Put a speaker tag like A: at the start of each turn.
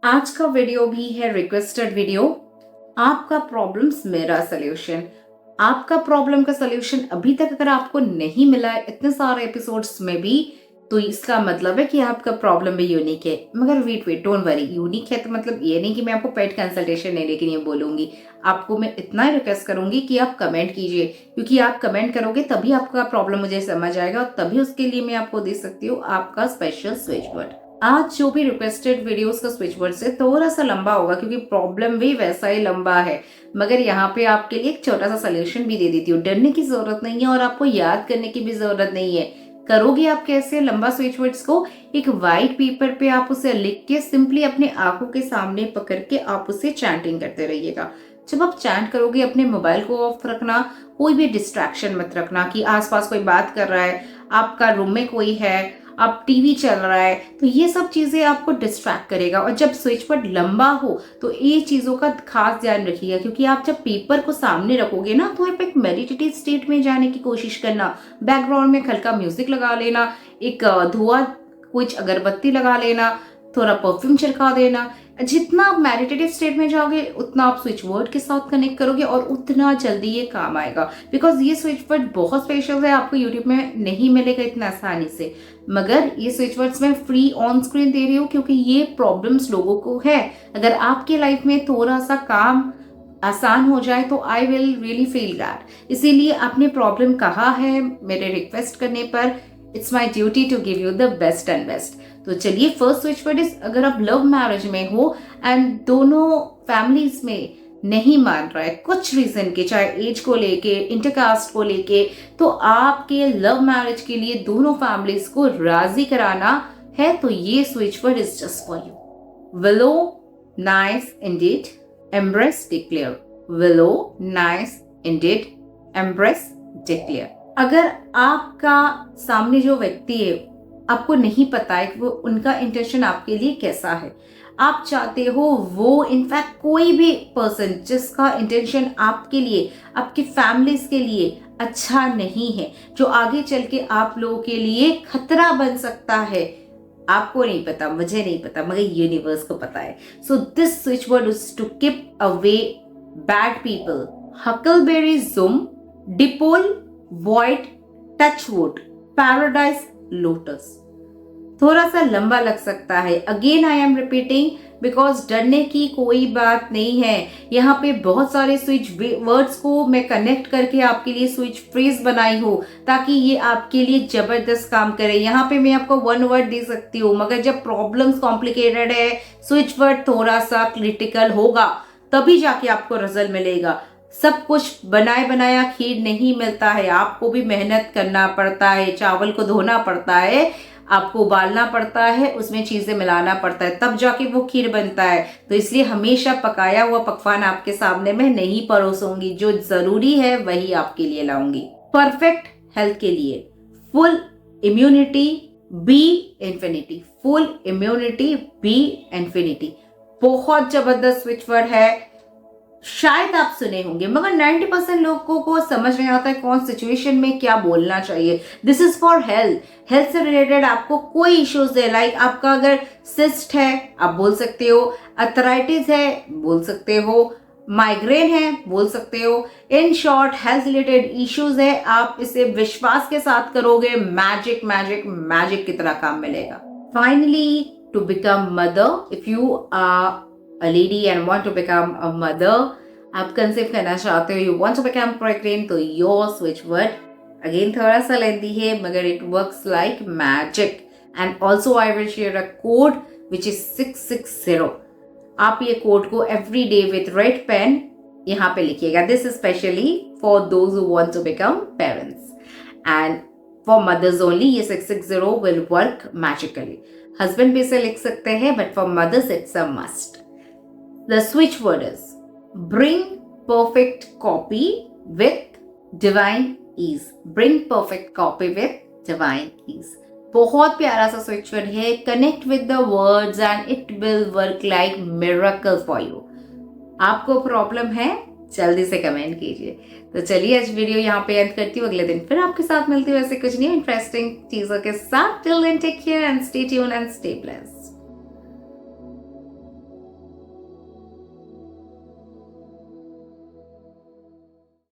A: आज का वीडियो भी है रिक्वेस्टेड वीडियो। आपका प्रॉब्लम्स मेरा सॉल्यूशन। आपका प्रॉब्लम का सॉल्यूशन अभी तक अगर आपको नहीं मिला है इतने सारे एपिसोड्स में भी, तो इसका मतलब है कि आपका प्रॉब्लम भी यूनिक है। मगर वेट डोंट वरी, यूनिक है तो मतलब ये नहीं कि मैं आपको पेड कंसल्टेशन लेने के लिए बोलूंगी। आपको मैं इतना ही रिक्वेस्ट करूंगी कि आप कमेंट कीजिए, क्योंकि आप कमेंट करोगे तभी आपका प्रॉब्लम मुझे समझ आएगा और तभी उसके लिए मैं आपको दे सकती हूँ आपका स्पेशल स्विच वर्ड। आज जो भी रिक्वेस्टेड वीडियोस का स्विच वर्ड से थोड़ा सा लंबा होगा, क्योंकि प्रॉब्लम भी वैसा ही लंबा है। मगर यहाँ पे आपके लिए एक छोटा सा सोल्यूशन भी दे देती हूँ। डरने की जरूरत नहीं है और आपको याद करने की भी जरूरत नहीं है। करोगे आप कैसे लंबा स्विच वर्ड्स को? एक वाइट पेपर पे आप उसे लिख के सिंपली अपने आंखों के सामने पकड़ के आप उसे चैंटिंग करते रहिएगा। जब आप चैंट करोगे अपने मोबाइल को ऑफ रखना, कोई भी डिस्ट्रैक्शन मत रखना कि आसपास कोई बात कर रहा है, आपका रूम में कोई है, अब टीवी चल रहा है, तो ये सब चीजें आपको डिस्ट्रैक्ट करेगा। और जब स्विच वर्ड लंबा हो तो ये चीजों का खास ध्यान रखिएगा, क्योंकि आप जब पेपर को सामने रखोगे ना तो आप एक मेडिटेटिव स्टेट में जाने की कोशिश करना। बैकग्राउंड में हल्का म्यूजिक लगा लेना, एक धुआं कुछ अगरबत्ती लगा लेना, थोड़ा परफ्यूम छिड़का देना। जितना आप मेडिटेटिव स्टेट में जाओगे उतना आप स्विच वर्ड के साथ कनेक्ट करोगे और उतना जल्दी ये काम आएगा। बिकॉज ये स्विच वर्ड बहुत स्पेशल है, आपको यूट्यूब में नहीं मिलेगा इतना आसानी से। मगर ये स्विच वर्ड्स मैं फ्री ऑन स्क्रीन दे रही हूँ, क्योंकि ये प्रॉब्लम्स लोगों को है। अगर आपके लाइफ में थोड़ा सा काम आसान हो जाए तो I will really feel that. इसीलिए आपने प्रॉब्लम कहा है मेरे रिक्वेस्ट करने पर, it's my duty to give you the best and best. तो चलिए, फर्स्ट स्विच वर्ड इज, अगर आप लव मैरिज में हो एंड दोनों फैमिलीज में नहीं मान रहा है कुछ रीजन के, चाहे एज को लेके, इंटरकास्ट को लेके, तो आपके लव मैरिज के लिए दोनों फैमिलीज को राजी कराना है, तो ये switch word is just for you. Willow nice Indeed, embrace declare. Willow nice Indeed, embrace declare. अगर आपका सामने जो व्यक्ति है, आपको नहीं पता है कि वो उनका इंटेंशन आपके लिए कैसा है, आप चाहते हो वो इनफैक्ट कोई भी पर्सन जिसका इंटेंशन आपके लिए, आपकी फैमिलीज के लिए अच्छा नहीं है, जो आगे चल के आप लोगों के लिए खतरा बन सकता है, आपको नहीं पता, मुझे नहीं पता, मगर यूनिवर्स को पता है। So this switch word is to keep away bad people, huckleberry zoom, dipole, void, touchwood, paradise, lotus. थोड़ा सा लंबा लग सकता है, again I am repeating, because डरने की कोई बात नहीं है। यहाँ पे बहुत सारे स्विच वर्ड्स को मैं कनेक्ट करके आपके लिए स्विच फ्रेज बनाई हूँ, ताकि ये आपके लिए जबरदस्त काम करे। यहाँ पे मैं आपको वन वर्ड दे सकती हूँ, मगर जब प्रॉब्लम्स कॉम्प्लिकेटेड है, स्विच वर्ड थोड़ा सा क्रिटिकल होगा, तभी जाके आपको रिजल्ट मिलेगा। सब कुछ बनाए बनाया खीर नहीं मिलता है, आपको भी मेहनत करना पड़ता है, चावल को धोना पड़ता है, आपको उबालना पड़ता है, उसमें चीजें मिलाना पड़ता है, तब जाके वो खीर बनता है। तो इसलिए हमेशा पकाया हुआ पकवान आपके सामने मैं नहीं परोसूंगी, जो जरूरी है वही आपके लिए लाऊंगी। परफेक्ट हेल्थ के लिए full immunity be infinity, full immunity be infinity, बहुत जबरदस्त स्विच वर्ड है। शायद आप सुने होंगे, मगर 90% लोगों को समझ नहीं आता है कौन सिचुएशन में क्या बोलना चाहिए। This is for health. Health से रिलेटेड आपको कोई इश्यूज है, लाइक आपका अगर सिस्ट है आप बोल सकते हो, अर्थराइटिस है बोल सकते हो, माइग्रेन है बोल सकते हो, in short health related issues है, आप इसे विश्वास के साथ करोगे, मैजिक मैजिक मैजिक की तरह काम मिलेगा। Finally, to become mother, if you are a lady and want to become a mother, आप कंसीव करना चाहते हो, you want to become pregnant, तो your switch word again थोड़ा सा लेंदी है, मगर it works like magic. And also I will share a code which is 660. आप ये कोड को every day with red pen यहाँ पे लिखिएगा. This is specially for those who want to become parents. And for mothers only, ये 660 will work magically. Husband भी इसे लिख सकते हैं, but for mothers it's a must. The switch word is bring perfect copy with divine ease. Bring perfect copy with divine ease. बहुत प्यारा सा switch word है. Connect with the words and it will work like miracle for you. आपको problem है, जल्दी से comment कीजिए. तो चलिए आज वीडियो यहाँ पे एंड करती हूँ. अगले दिन फिर आपके साथ मिलती हूँ ऐसे कुछ न्यू इंटरेस्टिंग चीजों के साथ. Till then, take care and stay tuned and stay blessed.